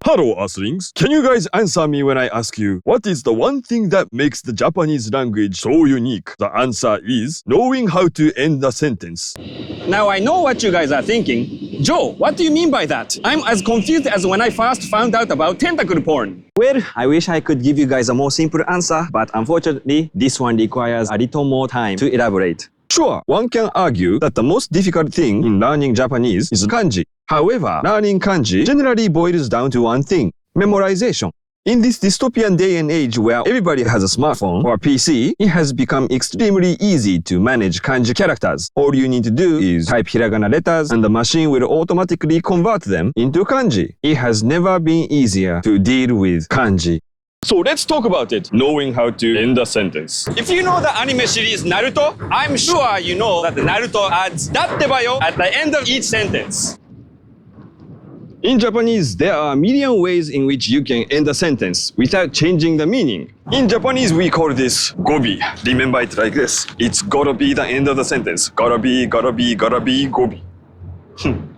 Hello, Earthlings. Can you guys answer me when I ask you, what is the one thing that makes the Japanese language so unique? The answer is knowing how to end a sentence. Now I know what you guys are thinking. Joe, what do you mean by that? I'm as confused as when I first found out about tentacle porn. Well, I wish I could give you guys a more simple answer, but unfortunately, this one requires a little more time to elaborate. Sure, one can argue that the most difficult thing in learning Japanese is kanji. However, learning kanji generally boils down to one thing: memorization. In this dystopian day and age where everybody has a smartphone or PC, it has become extremely easy to manage kanji characters. All you need to do is type hiragana letters and the machine will automatically convert them into kanji. It has never been easier to deal with kanji. So let's talk about it, knowing how to end a sentence. If you know the anime series Naruto, I'm sure you know that Naruto adds dattebayo at the end of each sentence. In Japanese, there are a million ways in which you can end a sentence without changing the meaning. In Japanese, we call this gobi. Remember it like this. It's gotta be the end of the sentence. Gotta be, gobi.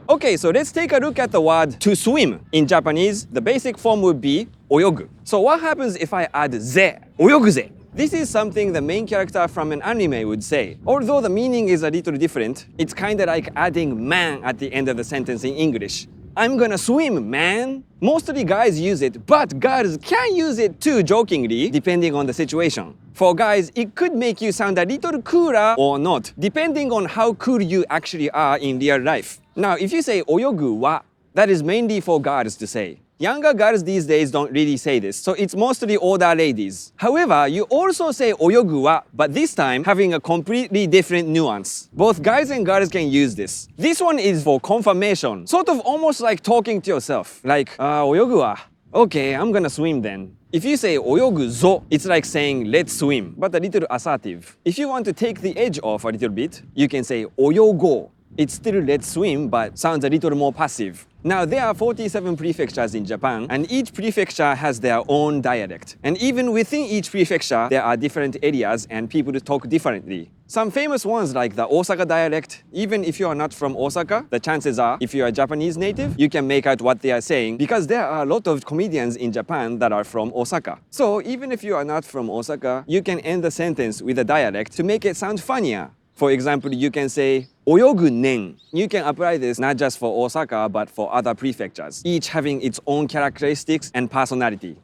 Okay, so let's take a look at the word to swim. In Japanese, the basic form would be oyogu. So what happens if I add ze? Oyoguze. This is something the main character from an anime would say. Although the meaning is a little different, it's kinda like adding man at the end of the sentence in English. I'm gonna swim, man. Mostly guys use it, but girls can use it too jokingly, depending on the situation. For guys, it could make you sound a little cooler or not, depending on how cool you actually are in real life. Now, if you say oyogu wa, that is mainly for girls to say. Younger girls these days don't really say this, so it's mostly older ladies. However, you also say oyogu wa, but this time having a completely different nuance. Both guys and girls can use this. This one is for confirmation, sort of almost like talking to yourself. Like, oyogu wa. Okay, I'm gonna swim then. If you say oyogu zo, it's like saying let's swim, but a little assertive. If you want to take the edge off a little bit, you can say oyogo. It's still let's swim, but sounds a little more passive. Now, there are 47 prefectures in Japan, and each prefecture has their own dialect. And even within each prefecture, there are different areas and people talk differently. Some famous ones like the Osaka dialect, even if you are not from Osaka, the chances are, if you are a Japanese native, you can make out what they are saying because there are a lot of comedians in Japan that are from Osaka. So even if you are not from Osaka, you can end the sentence with a dialect to make it sound funnier. For example, you can say, oyogu nen. You can apply this not just for Osaka, but for other prefectures, each having its own characteristics and personality.